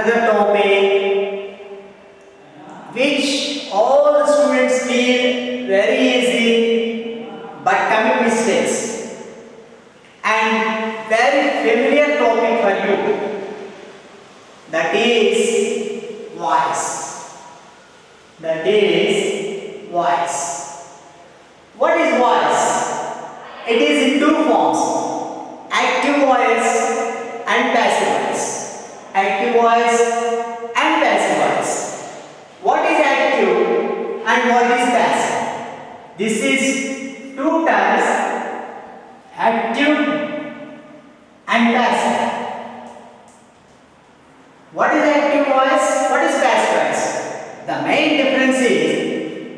another topic which all the students feel very easy but commit mistakes, and very familiar topic for you, that is voice. That is voice. What is voice? It is in two forms: active voice and passive voice. Active voice and passive voice. What is active and what is passive? This is two terms: active and passive. What is active voice? What is passive voice? The main difference is,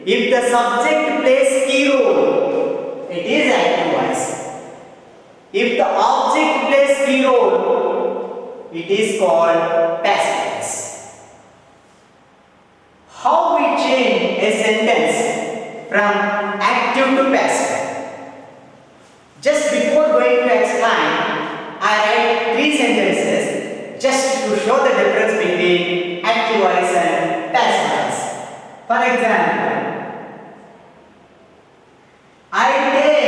if the subject plays key role, it is active voice. If the object plays key role, it is called passive voice. How we change a sentence from active to passive? Just before going to explain, I write 3 sentences just to show the difference between active voice and passive voice. For example, I am taken.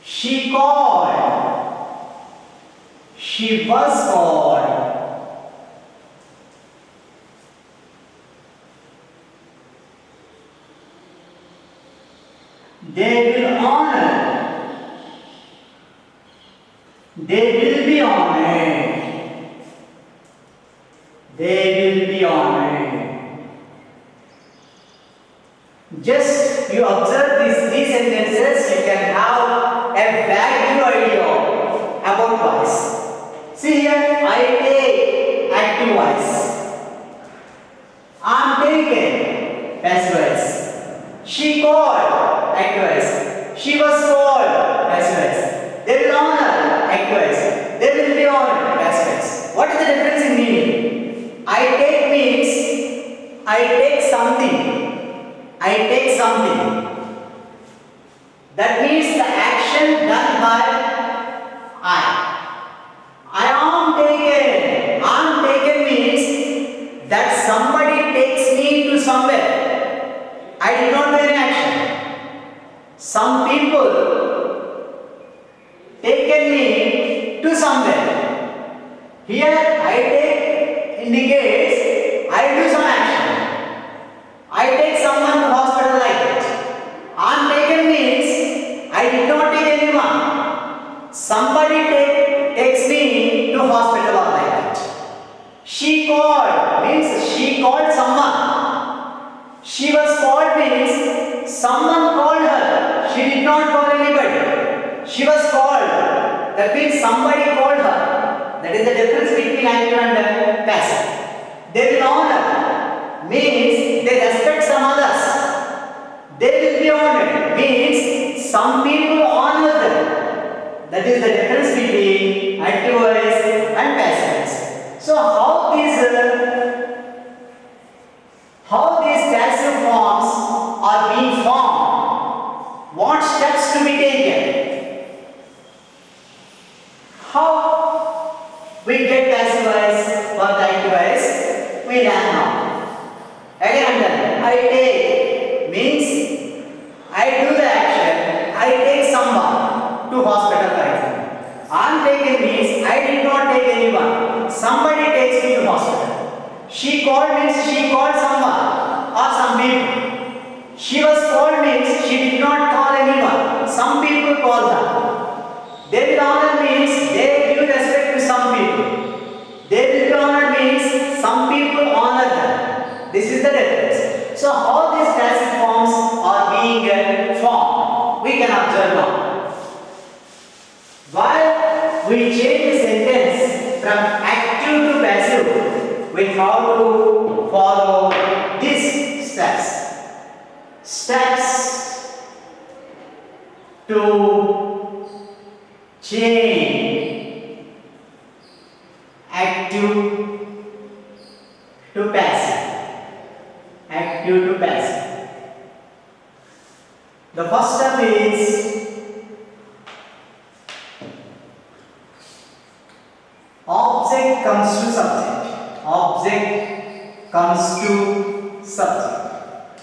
She called. She was called. They will honor. They will be honored. They will be honored. Just you observe these 3 sentences, you can have a vague idea about voice. See here, I take, active voice. I am taken, passive voice. She called, active voice. She was called, passive voice. They will honor, active voice. They will be honored, passive voice. What is the difference in meaning? I take means I take something. I take something. That means the action done by I. I am taken. I am taken means that somebody takes me to somewhere. I did not do any action. Some people taken me to somewhere. Here I take indicates I do some action. I take someone to hospital like that. I am taken means I did not take anyone. Somebody takes me to hospital or like that. She called means she called someone. She was called means someone called her. She did not call anybody. She was called. That means somebody called her. That is the difference between active and passive. They will honor means they respect some others. They will be honored means some people honor them. That is the difference between active voice and passive voice. So how these passive forms are being formed? What steps to be taken? How we get passive voice or the active voice? We learn now. Again, I take means I do the action. I take someone to hospital, for example. Untaken means I did not take anyone. Somebody takes me to hospital. She called means she called someone or some people. She was called means she did not call anyone. Some people call her. They will honor means they give respect to some people. They will be honored means some people honor them. This is the difference. So how these passive forms are being formed, we can observe now. While we change the sentence from active to passive, we have to follow these steps. Steps to change active to passive. active to passive. The first step is object comes to subject. Object comes to subject.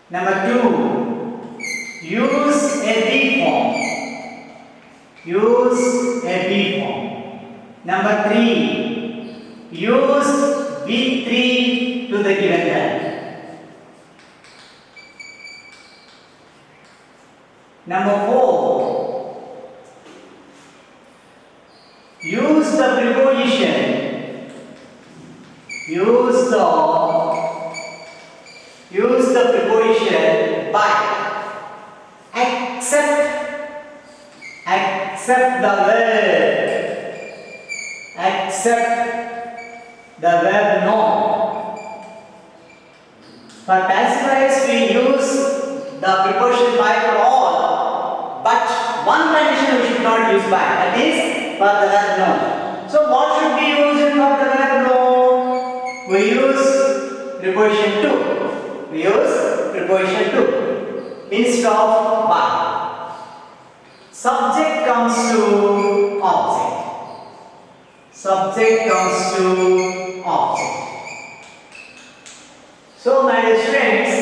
Number 2, use a be form. Use a be form. Number 3, use V3 to the given verb. Number 4, use the preposition. Use the preposition by. Accept the verb. Accept the verb no. For passive voice we use the preposition by for all, but one condition we should not use by, that is for the verb no. So what should be used for the verb no? We use preposition to. We use preposition to instead of by. Subject comes to object. Subject comes to object. So my dear students,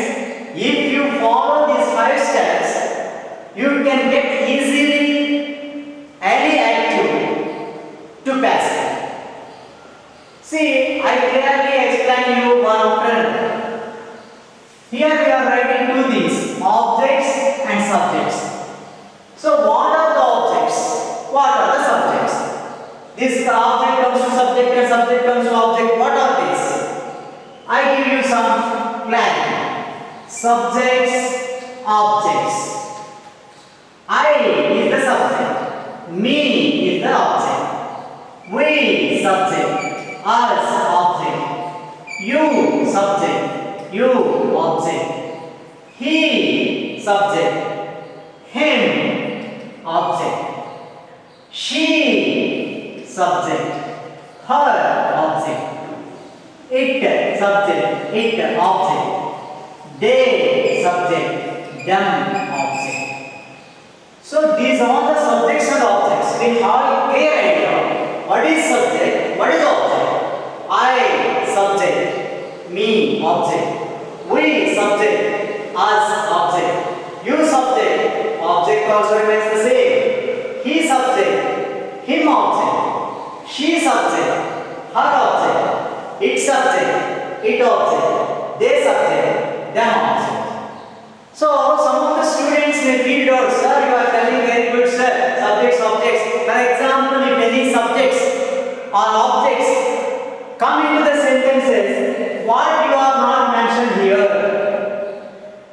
if you follow these 5 steps, you can get easily any active to passive. See, I clearly explain you one after another. Here we are writing two things, objects and subjects. So what are the objects? What are the subjects? This object comes to subject and subject comes to object. What are these? I give you some clarity. Subjects, objects. I is the subject. Me is the object. We subject. Us object. You subject. You object. He subject. Him object. She subject. Her object. It subject. It object. They subject. Them object. So these are the subjects and objects. We have a clear idea. What is subject? What is object? I subject. Me object. We subject. Us object. You subject. Object also remains the same. He subject. Him object. She subject. Her object. It subject. It object. They subject. Them object. So some of the students may feel out, sir, you are telling very good, sir. Subjects, objects. For example, if any subjects or objects come into the sentences, what you have not mentioned here?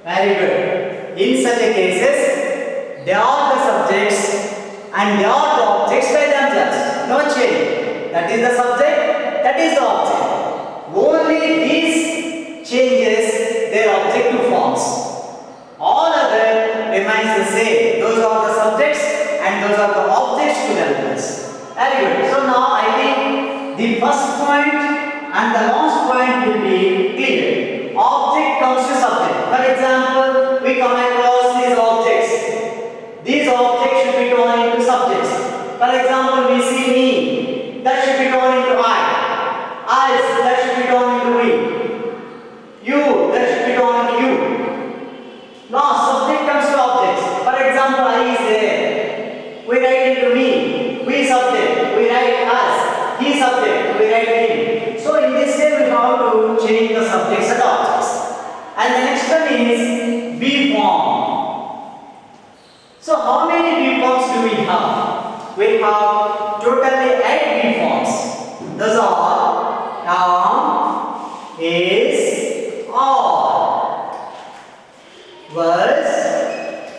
Very good. In such a cases, they are the subjects and they are the objects by themselves. No change. That is the subject, that is the object. Only these changes their objective forms. All other remains the same. Those are the subjects and those are the objects to themselves. Very good. So now I think the first point and the last point will be clear. Object comes to subject. For example, we come across these objects. These objects should be turned into subjects. For example, we see me. That should be turned into I. Eyes. That should be turned into we. You. That should be turned into you. Now subject comes to objects. For example, I is there. We write into me. We subject. We write us. He subject. We write him. So in this way we have to change the subjects and objects. And the next one is be form. So how many be forms do we have? We have totally 8 be forms. Those are am, is, are. Was,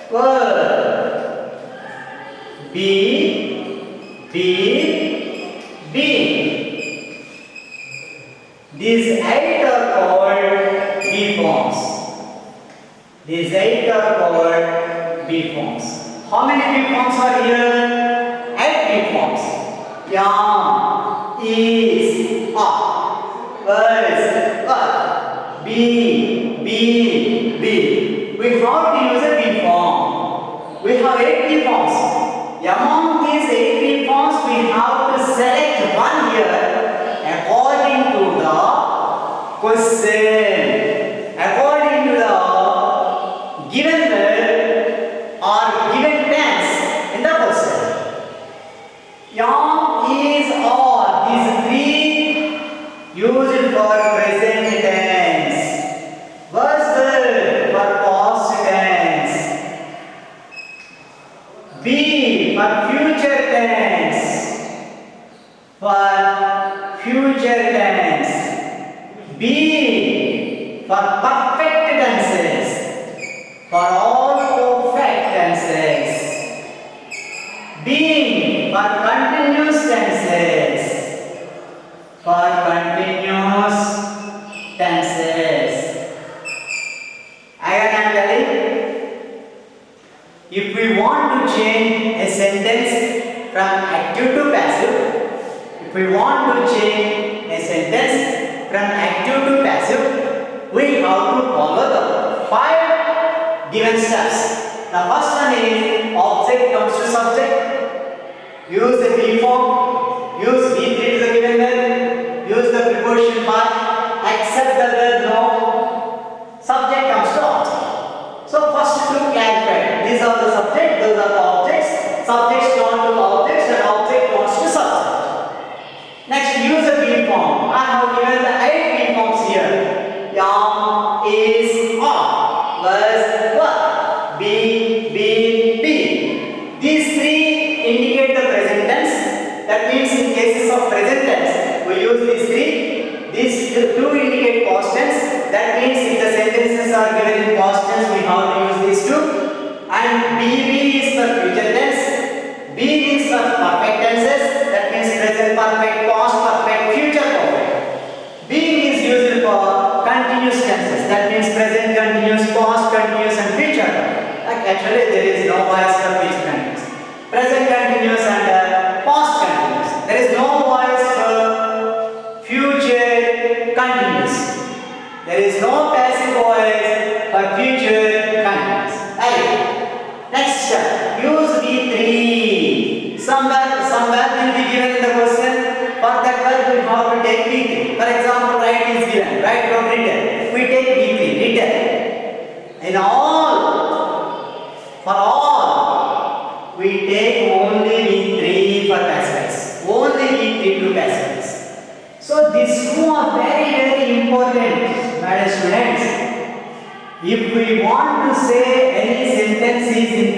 were, be, be. These 8 are called be forms. These 8 are called be forms. How many be forms are here? 8 be forms. Am, is, are, was, were, be, B. We have to use a B form. We have 8 B forms. Among these 8 B forms, we have to select one here according to the question. According to the given word or given tense in the question. Am, is, or, these 3 used for present tense. Was for past tense. B for future tense. For future tense. B for perfect tenses. For all perfect tenses. B for continuous tenses. For continuous tenses. Again I am telling, if we want to change a sentence from active to passive, we have to follow the 5 given steps. The first one is object comes to subject. Use the B form. Use B3 to the given verb. Use the preposition mark. Accept the verb no. Subject comes to object. So first to clarify. These are the subject. Those are the objects. Subjects turn to objects and object turns to subject. Next, use the B form. I have given the 8 B forms here. Am, is, are, was, were, be. These 3 indicate the present tense. That means in cases of present tense, we use these 3. These 2 indicate past tense. That means if the sentences are given in past tense, we have to use these 2. And B is for future tense. B is for perfect tenses. That means present perfect, past perfect, future perfect. B is used for continuous tenses. That means present continuous, past continuous and future. Actually there is no voice for future continuous. Present continuous and past continuous. There is no voice for future continuous. There is no passive voice for future continuous. Next step, use B3. Some verb will be given in the question. For that verb we have to take B3. For example, write is given. Write from written. We take B3. Written. In all, for all, we take only B3 for passive voice. Only B3 to passive voice. So these 2 are very important, my dear students. If we want to say any sentences in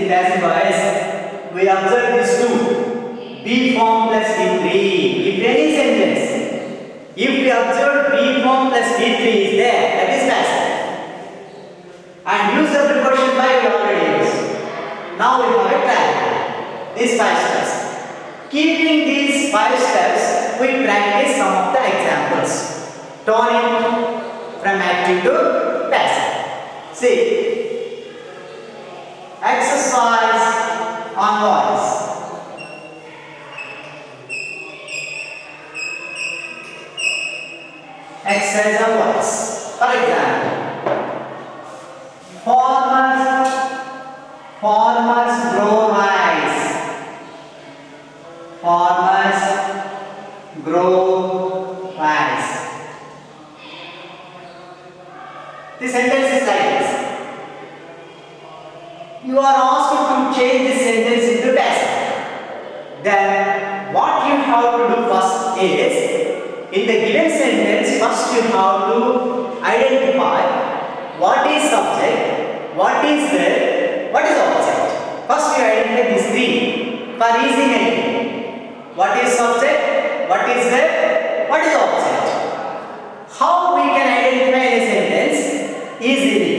passive voice, we observe these 2. B form plus B3. If any sentence, if we observe B form plus B3 is there, that is passive. And use the preposition by we already used. Now we have a plan. These 5 steps. Keeping these 5 steps, we practice some of the examples. Turning from active to passive. See, exercise on voice. Exercise on voice. For example, farmers grow rice. Farmers grow rice. The sentence is like this. You are asked to change this sentence into passive. Then what you have to do first is, in the given sentence, first you have to identify what is subject, what is verb, what is object. First you identify these 3 for easy making. What is subject, what is verb, what is object. How we can identify a sentence easily.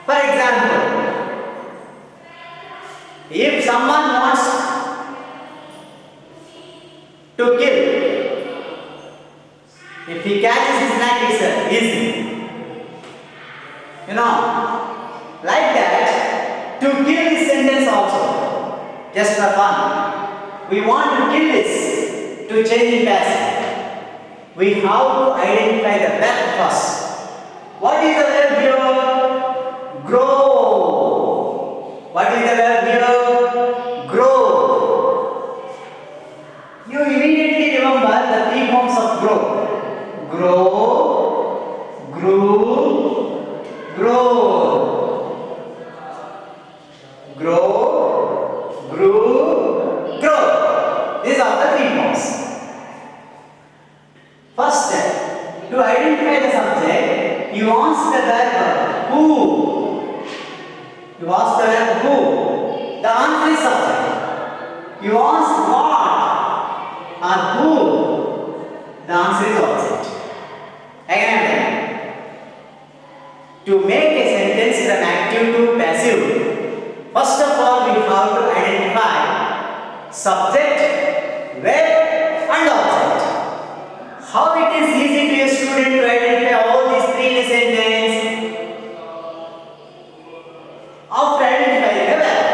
For example, if someone wants to kill, if he catches his snack, it's easy. You know, like that, to kill this sentence also, just for fun. We want to kill this to change in passive. we have to identify the verb first. What is the verb here? Grow. What is the verb here? Grow. You immediately remember the three forms of grow. Grow, grew, grow. Grow, grew, grow. These are the three forms. First step, to identify the subject, you ask the verb who. You ask the verb who. The answer is subject. You ask what or who. The answer is object. Again, to make a sentence from active to passive, first of all we have to identify subject, verb and object. How it is easy to a student to identify all these three in a sentence? After identifying the verb.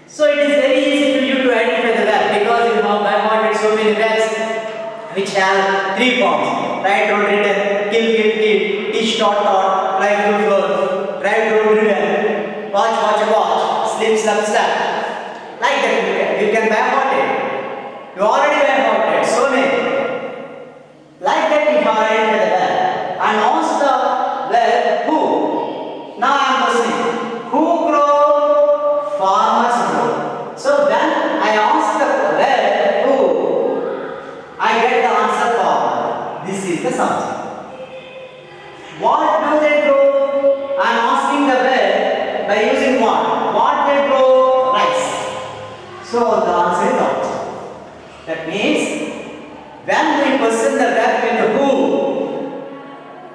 So it is very easy for you to identify the verb because you have by heart so many verbs which have three forms. Write, wrote, written, kill, kill, kill, teach, taught, taught, fly, flew, flown, drive, drove, driven, watch, watch, watch, sleep, slept, slept. Like that you can by heart it. You already by heart it. So many. Like that you have identified the verb. And also the verb who. Now I am listening. Who grow? Farmers grow. So when I ask the verb who, I get the answer farmer. This is the subject. What do they grow? I am asking the verb by using what? What they grow? Rice. So the answer is object. That means when we question the verb with who,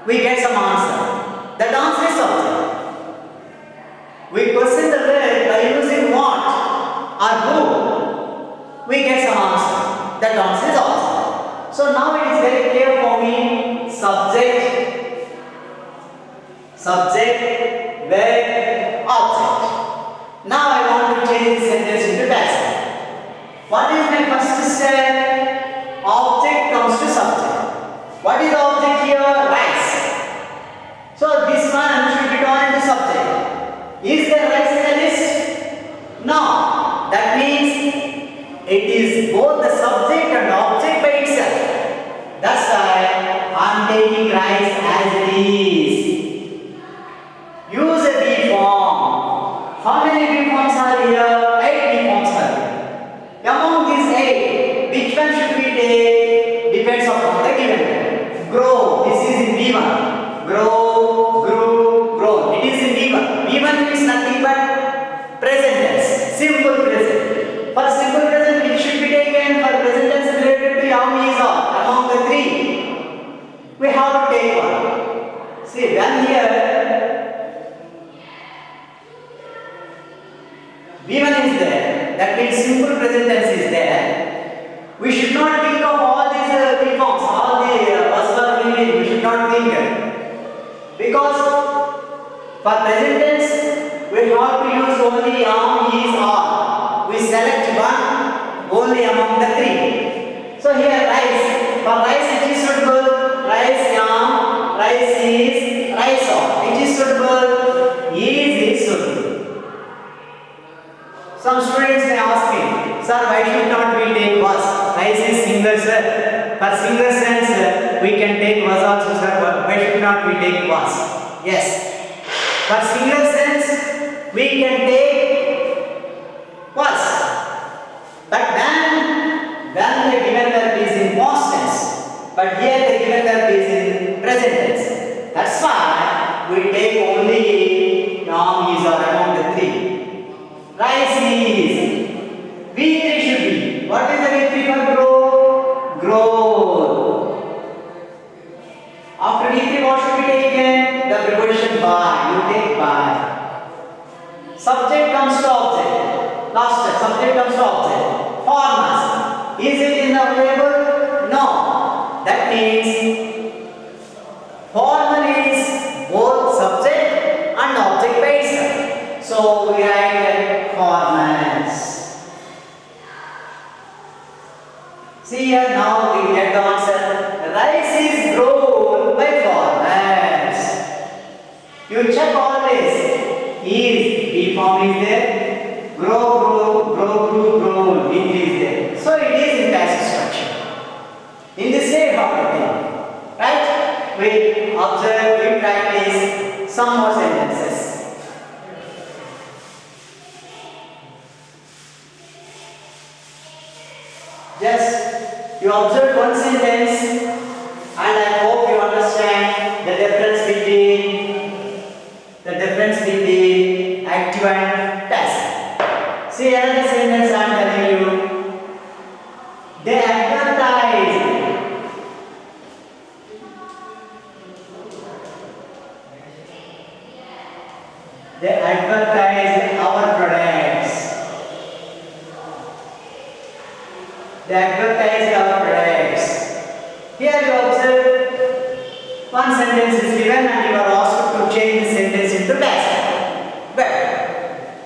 we get some answer. That answer is subject. We question the verb by using what or who, we get some answer. That answer is object. So now it is very clear for me. Subject, verb, object. Now I want to change this sentence into passive. What is my first step? Object comes to subject. What is the object here? Rice. So this one should be turned into subject. Is there rice in the list? No. That means it is both the subject and object by itself. That's why I am taking rice as it is. Use a be form. How many be forms are here? 8 be forms are here. Among these 8, which one should we take? Depends upon the given verb. Grow. This is in V1. Grow, grew, grown. It is in V1. V1 means nothing but present tense. Simple present. For simple present, which should be taken? For present tense related to am, is, are. Among the 3, we have to take one. See, when here V1 is there, that means simple present tense is there. We should not think of all these forms, all the buzzword meaning. We should not think because for present tense we have to use only am, is, are. We select one only among the 3. So here rice. For rice it is suitable. Rice am, rice is, rice are. It is suitable. Is suitable. Some students may ask me, sir, why should not we take was? Rice is single, sir. For single sense, we can take was also, sir. But why should not we take was? Yes. For single sense, we can take was. But when the given verb is in past tense, but here the given verb is in present tense. That's why we take only am, is, or among the 3. Rice is. V3 should be. What is the V3 for grow? Grow. After V3 what should be taken? The preposition by. You take by. Subject comes to object. Last step. Subject comes to object. Farmers. Is it in the available? No. That means farmer is both subject and object by itself. So we write farmers. See here, now we get the answer. form is there. Grow. V3 is there. So it is in passive structure. In this way, how to think, right? We observe, we practice some more sentences. Just you observe one sentence, and I hope you understand the difference between active and passive. See another sentence I am telling you. They advertise. They advertise our products. They advertise our products. Here you observe one sentence is given and you are asked to change the sentence into passive. But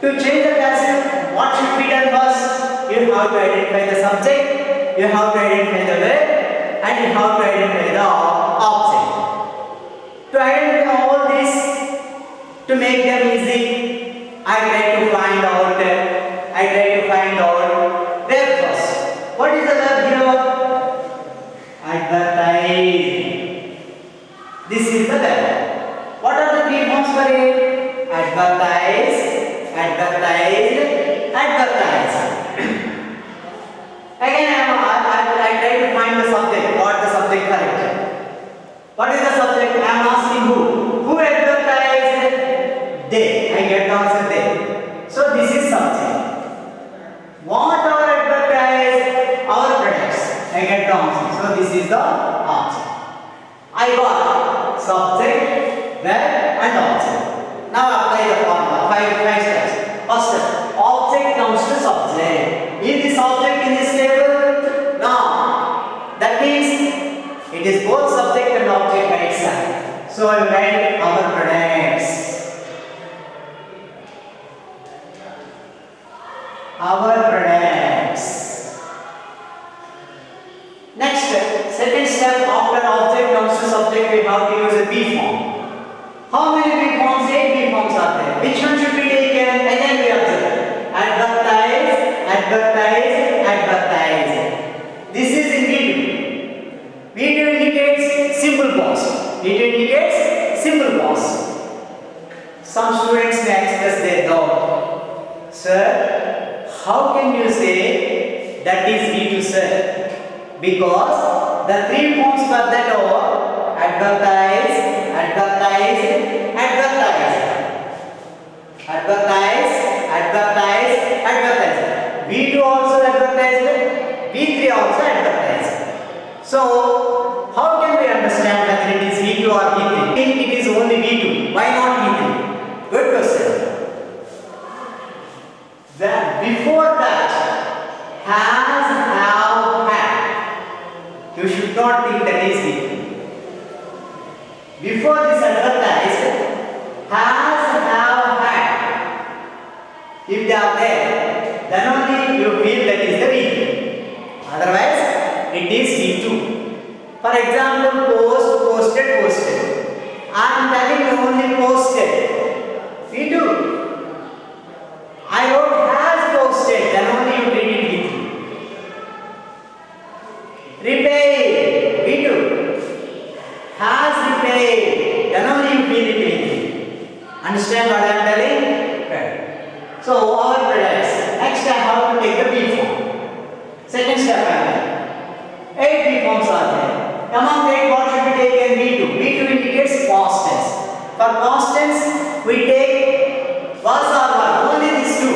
to change the passive, what should be done first? You have to identify the subject, you have to identify the verb, and you have to identify the object. To identify all this, to make them easy, I try to find out verb first. What is the verb here? Advertise. This is the verb. What are the three forms for it? Advertise, advertise. Again, I try to find the subject. What the subject correct? What is the subject? I am asking who? Who advertised? They. I get the answer they. So this is subject. What are advertised? Our products. I get the answer. So this is the object. I got subject, verb and object. Now apply the formula. Five steps. First step. Object comes to subject. Is this object in this table? No. That means it is both subject and object by itself. So I write our products. Our products. Next step, second step, after object comes to subject, we have to use a be form. How many be forms? 8 be forms are there. Which one should be taken? Again we observe. Advertise. This is in V2. V2 indicates simple pause. Some students may express their doubt. Sir, how can you say that is V2, sir? Because the three forms for that are advertise. V2 also advertised, V3 also advertised. So, how can we understand whether it is V2 or V3? I think it is only V2. Why not V3? Good question. Then before that, has, have, had. You should not think that is V3. Before this advertised, has, have, had. If they are there, then only you feel that is the V3. Otherwise, it is V2. For example, posted. I am telling you only posted. V2. I wrote has posted, then only you treat it V3. Repaid, V2. Has repaid, then only you feel it V3. Understand what I am telling? Okay. So, our products. Next, I have to take the B form. Second step, I have 8 B forms are there. Among the 8, what should be taken? V2. V2 indicates past tense. For past tense, we take was or were. Only these two.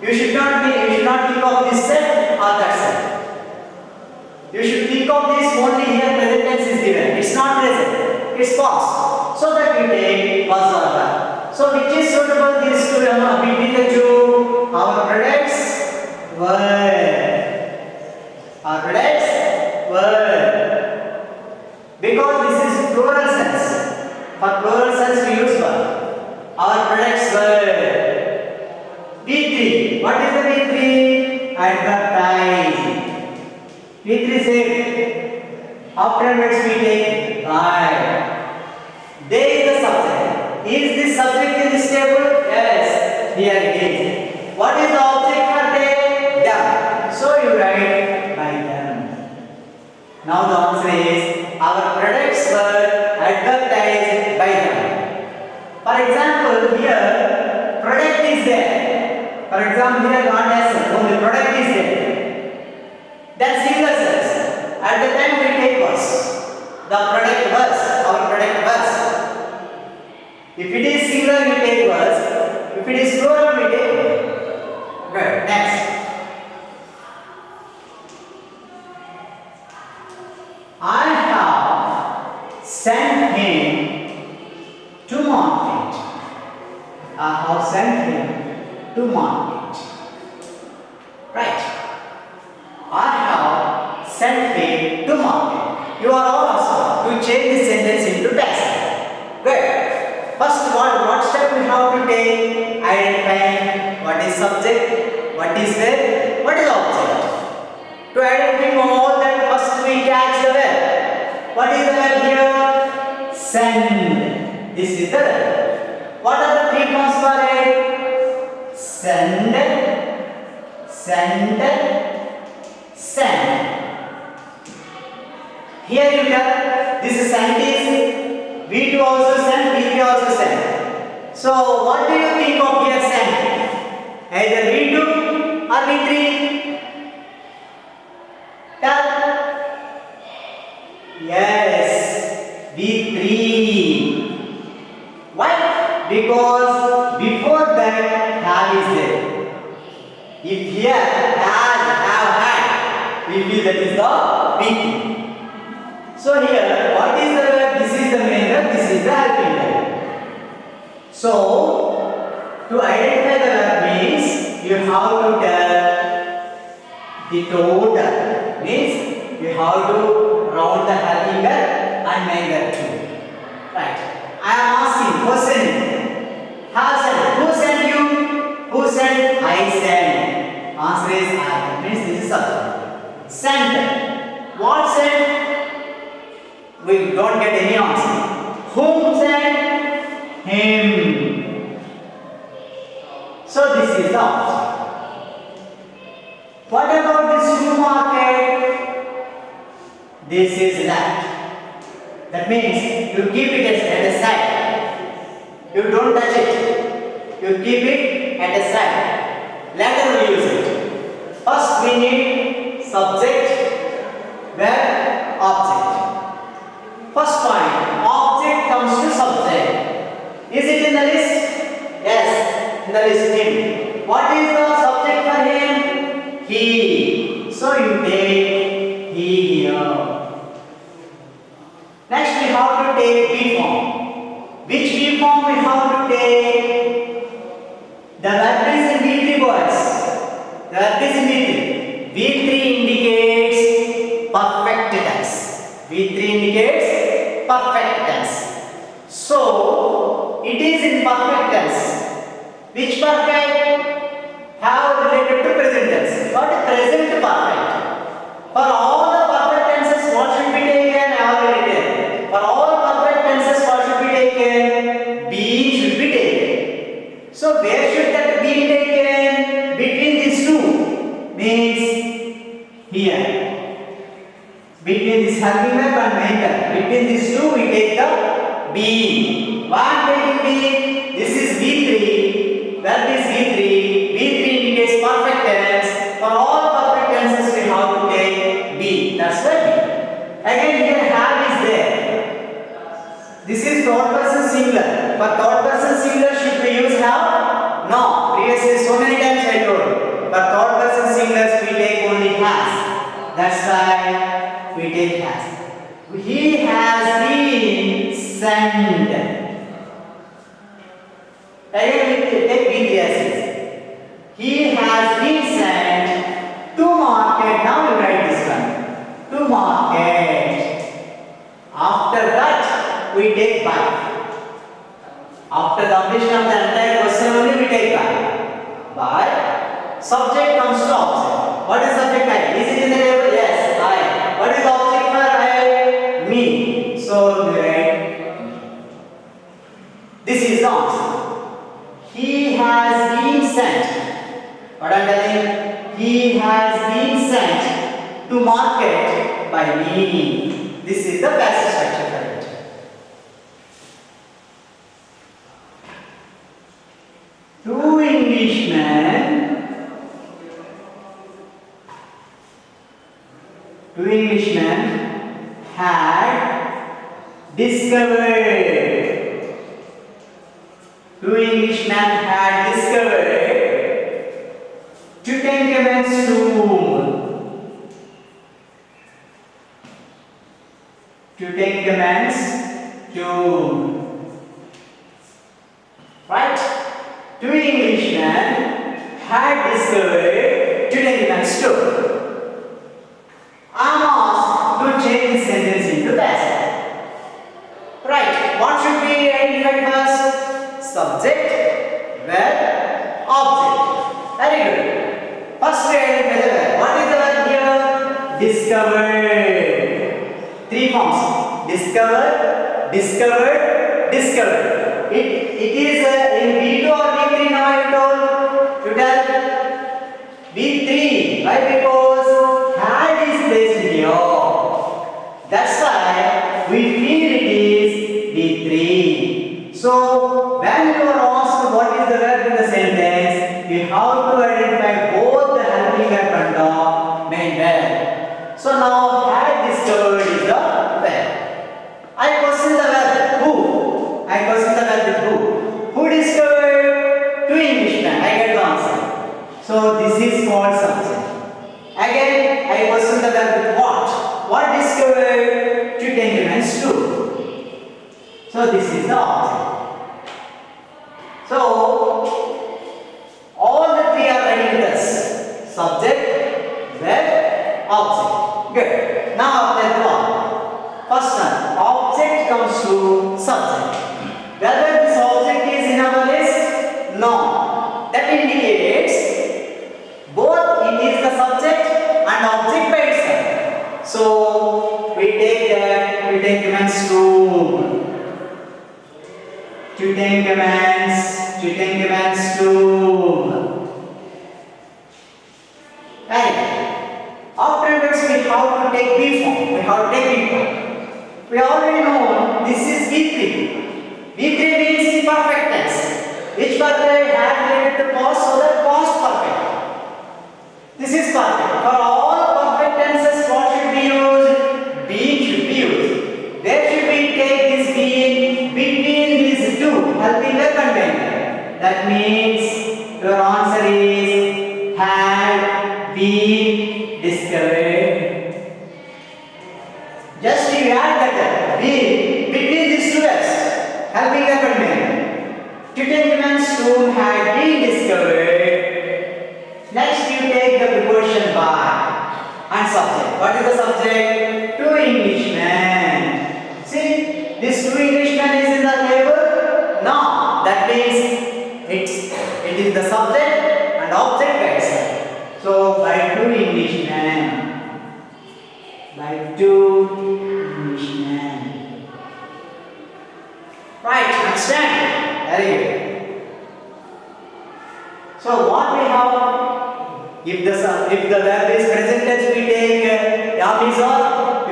You should not think of this set or that set. You should think of this only here. Present tense is given. It's not present. It's past. So that we take was or were. So which is suitable? These two between the two. Our products were. Because this is plural sense. For plural sense we use were. Our products were. V3. What is the V3? Advertise. V3 said. Afterwards we take by. There is the subject. Is this subject in this table? Yes. Here it is. What is the object for they? Them. So you write by them. Now the answer is our products were advertised by them. For example, here product is there. For example, here not as only product is there. Then single sense. At the time we take was. The product was, our product was. If it is singular, we take was. If it is plural, we take was. Good. Next. I have sent him to market. I have sent him to market. Right. I have sent him to market. You are all asked to change this sentence into text. Good. First, what step we have to take? Identify what is subject, what is verb, what is object. To identify all that, first we catch the verb. What is the verb here? Send. This is the verb. What are the three forms for it? Send, send, send. Here you have this send is V2 also send, V3 also send. So what do you think of here send? Either V2 or V3? Tell. Yes, V3. Why? Because before that have is there. If here have had, we feel that is the V3. So here, what is the verb? This is the main verb, this is the helping verb. So, to identify the verb means you have to tell the total. Means you have to round the helping verb and main verb too. Right. I am asking, who sent? Have sent. Who sent you? Who sent? I sent. Answer is I. Means this is subject. Sent. What sent? We don't get any answer. Whom sent? Him. So this is the answer. What about this shoe market? This is left. That means you keep it at the side. You don't touch it. You keep it at the side. Later we use it. First we need subject, verb, object. First point, object comes to subject. Is it in the list? Yes, in the list him. What is the subject for him? He. So you take he here. Next we have to take B form. Which B form we have to take? The verb is in V3 boys. The verb is in V3. V3 indicates perfect tense. V3 indicates perfect tense. So, it is in perfect tense. Which perfect? Have related to present tense. What is present perfect? For all the perfect tenses, what should be taken? Have written. For all perfect tenses, what should be taken? Being should be taken. So, where should that be taken? Between these two. Means here. Between this helping verb and main verb. Between these two we take the being. Why I am taking being? This is V3. Verb is V3. V3 indicates perfect tense. For all perfect tenses we have to take be. That's why be. Again here have is there. This is third person singular. For third person singular should we use have? No. Previously so many times I told. For third person singulars we take only has. That's why we take has. He has been sent. Again we take V3 as is. He has been sent to market. Now you write this one. To market. After that we take by. After the completion of the entire question only we take by. By. Subject comes to object. What is subject I? Is it in the table? Yes, I. What is the object for I? Me. So we write. This is the answer. He has been What I'm telling, he has been sent to market by me. This is the passive structure for it. Two Englishmen had discovered. Two Englishmen had discovered Tutankhamun's tomb. Tutankhamun's tomb. Right? Two Englishmen had discovered Tutankhamun's tomb. I am asked to change this sentence into passive. Right. What should be identified first? Subject, verb, object. Very good. First we identify the verb. What is the verb here? Discovered. Three forms. Discover, discovered, discovered. It is in B2 or B3 now I told. You tell B3. Why? Because had is placed here. That's why we feel it is B3. So when you are asked what is the verb in the sentence, you have to identify both the helping verb and the main verb. So now had discovered is the verb. I question the verb who. I question the verb with who. Who discovered? Two Englishmen. I get the answer. So this is called subject. Again, I question the verb with what? What discovered? Tutankhamun's tomb. So this is the object. So all the three are ready with us. Subject, verb, object. Good. Now apply the law. First one, object comes to subject. Whether this object is in our list? No. That indicates both it is the subject and object by itself. So we take that Tutankhamun's tomb. Tutankhamun's tomb. Right. Afterwards we have to take B form. We already know this is B3. B3 means perfect tense. Which perfect had related to past, so that past perfect. This is perfect. For all perfect tenses, what should be used? Being should be used. Where should we take this being? Between these two, helping verb and main. That means your answer is had been discovered. Just you add that be between these two verbs, helping verb and main. Tutankhamun's tomb had been discovered. Next you take the preposition by and subject. What is the subject? Two Englishmen. See, this two Englishmen is in the table? No. That means it is the subject and object by itself. So by two Englishmen. By two Englishmen. Right, understand? Very good. So what we have, if the verb is present tense, we take am is or.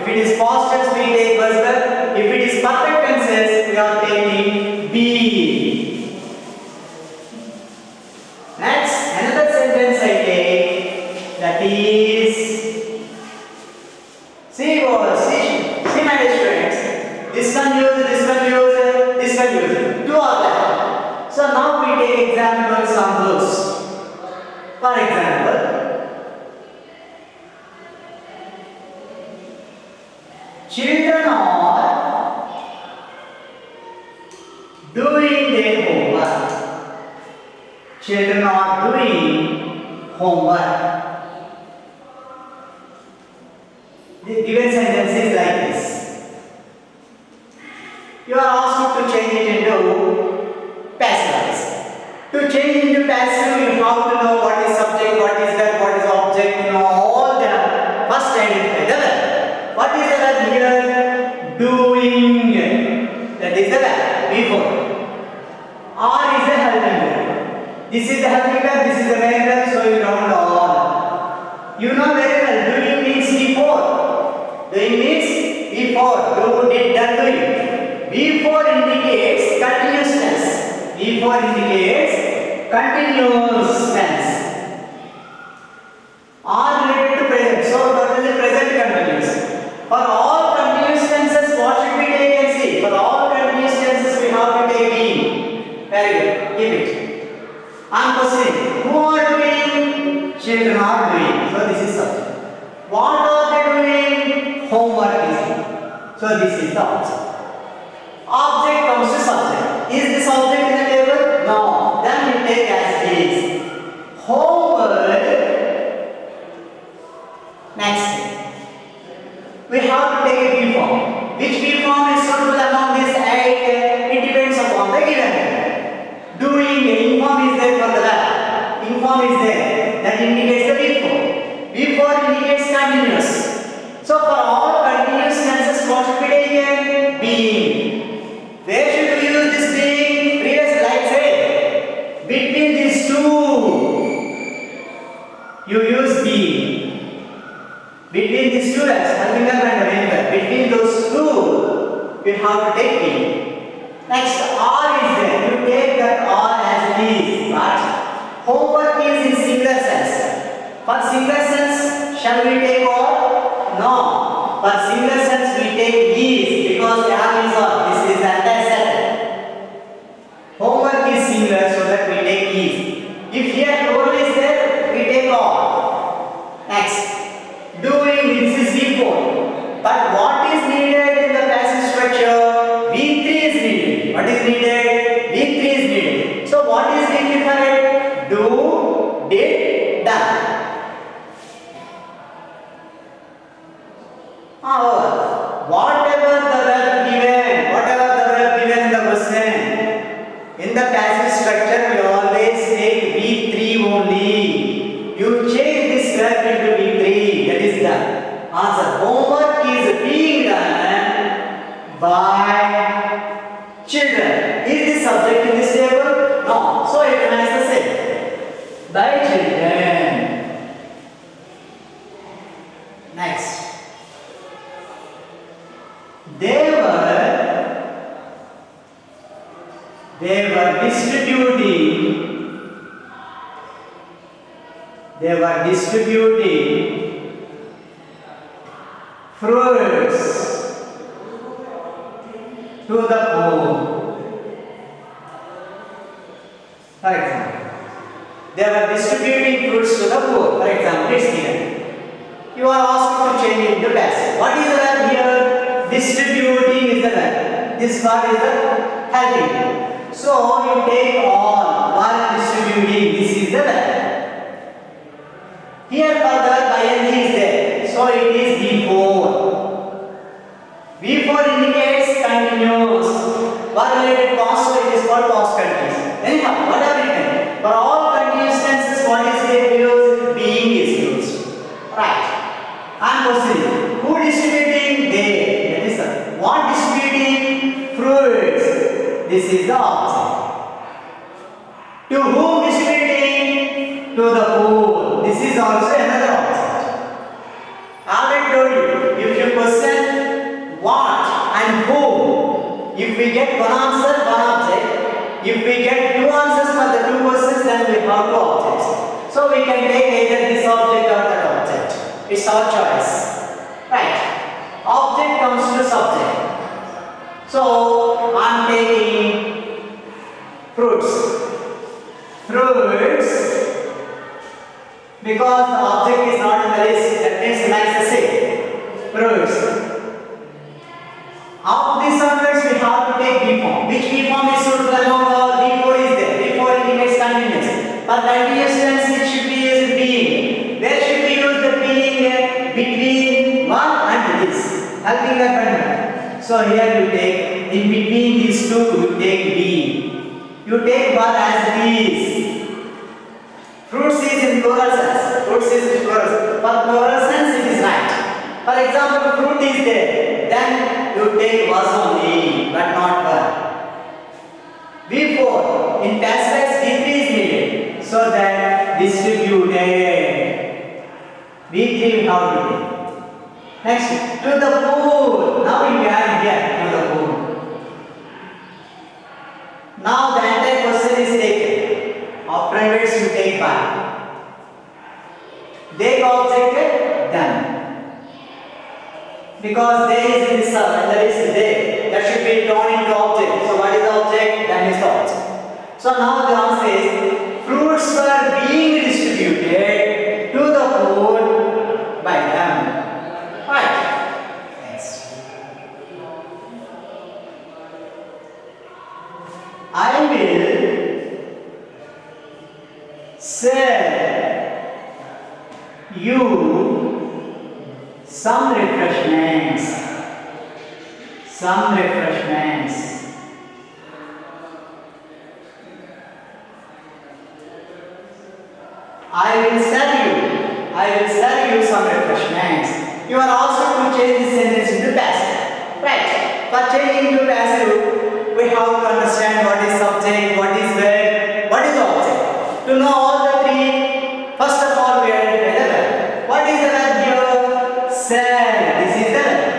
If it is past tense, we take was verb. If it is perfect tenses, we are taking be. Next, another sentence I take, that is, see my students. This one use, this one use, this one use. Two are there. So now we take examples on those. For example, children are doing their homework. Children are doing homework. The given sentence is like this. You are asked to change it into passive. To change into passive, you have to know what is subject, what is verb, what is object, you know all them. First identify the verb. What is the verb here? Doing. That is the verb. Before. Or is the helping verb. This is the helping verb. verb, this is the main verb, so you round all. You know very well, doing means before. Doing means before. Do, did, done, doing. Before indicates continuous tense. Before indicates continuous tense. Are related to present, so totally present continuous. For all continuous tenses, what should we take and see? For all continuous tenses, we have to take being. Very good. Keep it. I am questioning. Who are doing? Children are doing. So this is subject. What are they doing? Homework is doing. So this is the object. Object comes to subject. Is this object in the table? No. Then we take as is. Homework. Next. We have to take a B form. Which B form is suitable among these 8? It depends upon the given. Doing, inform is there for the lab. Inform is there. That indicates the before. Before indicates continuous. So for all continuous tenses, what should be taken? Being. Where should we use this being? Previous like say, between these two, you use being. Between these two legs, helping them and remember, between those two, you have to take being. Next, are is there. You take that are as it is. But homework is in singular sense. For singular sense, shall we take or? No. For singular sense, we take is because we have is or. This is the entire set. Homework is singular, so that we take is. If here plural is there, we take or. Next. Doing, this is before. But what is needed in the passive structure? V3 is needed. What is needed? V3 is needed. So what is V3 for it? Do, did, done. However, whatever the verb given in the question, in the passive structure we always take V3 only. You change this verb into V3. That is done. Answer. Homework is being done by children. Is this subject in this table? No. So it remains the same. By children. Next. They were distributing fruits to the poor. For example, they were distributing fruits to the poor. For example, it's given. You are asked to change it into passive. What is the verb here? Distributing is the verb. This part is the helping. So you take all while distributing. This is the verb. Here further ing is there. So it is before. Before indicates continuous. For related past, so it is called past continuous. Anyhow, what have written? For all continuous tenses, what is there used? Being is used. Right. I am questioning. Who distributing? They. That is the. What distributing? Fruits. This is the object. To whom distributing? To the poor. This is also another object. I already told you. If you question what and who, if we get one answer, one object. If we get two answers for the two questions, then we have two objects. So we can take either this object or that object. It's our choice. Right. Object comes to subject. So I am taking fruits. Fruits. Because the object is not in the list, that means remains the same. Fruits. Of this onwards, we have to take B form. Which B form is suitable among all? B4 is there. B4 indicates continuous. For continuous tense, it should be used being. Where should we use the being? Between one and this. Helping the content. So here you take, in between these two, you take B. You take one as these. Fruits is in plural sense. Fruits is in plural sense. For plural sense, it is right. For example, fruit is there. Then you take was only, but not were. Before, in past tense, B3 is needed. So that distributed. V3 we have to take. Next, to the pool. Now we add here to the pool. Now the entire question is taken. Afterwards you take back. Take object, done. Because there is in this and there is there. That should be turned into object. So what is the object? Done is the object. So now the answer is fruits were being distributed to the poor by them. Right. Next. I will sell you some refreshments. Some refreshments. I will sell you some refreshments. You are also to change this sentence into passive. Right. For changing into passive, we have to understand what is subject, what is verb, what is object. To know all the three, first of all we identify the verb. What is the verb here? Sell. This is the verb.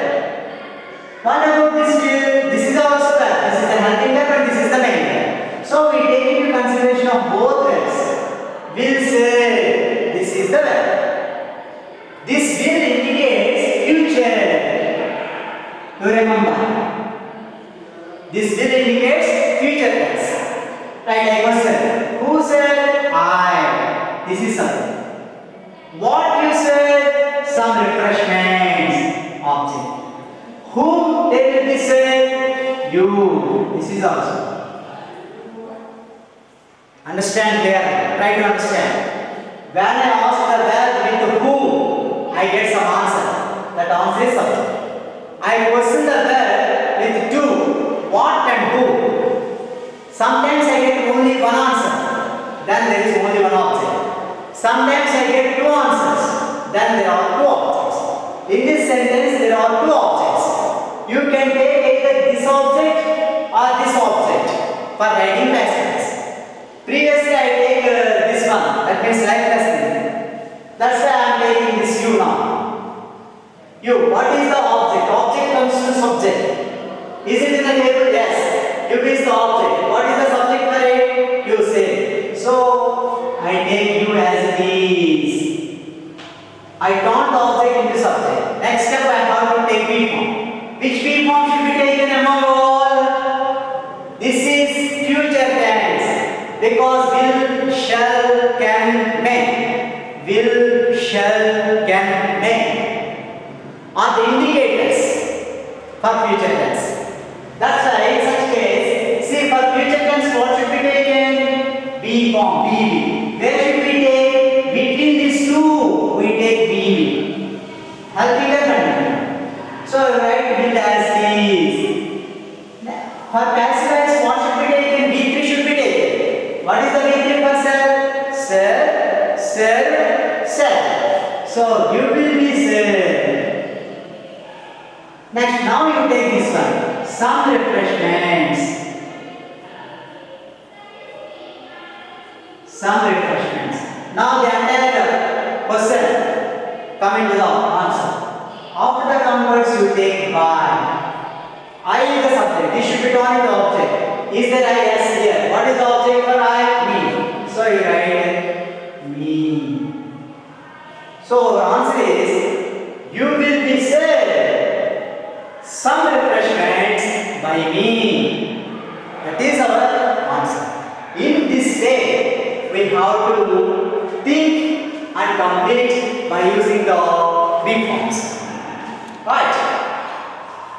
What about this will? This is also verb. This is the helping verb and this is the main verb. So we take into consideration of both verbs. Will sell. This is the verb. This will indicates future. You remember? This will indicates future tense. Right, like question. Who said? I. This is something. What you said? Some refreshments. Object. Whom they will be said? You. This is also. Understand here. Try to understand. When I ask the verb with who, I get some answer. That answer is subject. I question the verb with to, what and who. Sometimes I get only one answer. Then there is only one object. Sometimes I get two answers. Then there are two objects. In this sentence, there are two objects. You can take either this object or this object for writing past tense. Previously, I take this one. That means lifeless thing. That's why I am taking this you now. You. What is the object? Object comes to subject. Is it in the table? Yes. You is the object. What is the subject for it? You say. So I take you as it is. I turn the object into subject. Next step I have to take V form. Which V form should be taken among all? This is future tense. Because will, shall, can, may. Will, shall, can, may are the indicators for future tense. That's why in such case, see for future tense what should be taken? Be form, BB. Where should we take? Between these two, we take BB. Helping the content. So write will as is. For passive voice, what should be taken? B3 should be taken. What is the B3 for sell? Sell, sell, sell. So you will be sell. Next, now you take this one. Some refreshments. Some refreshments. Now the entire question coming to the answer. After the converts you take by. I is the subject. This should be done in the object. Is there I? Yes here. What is the object for I? Me. So you write me. So the answer is you will be served some refreshments by me. That is our answer. In this way, we have to think and complete by using the B forms.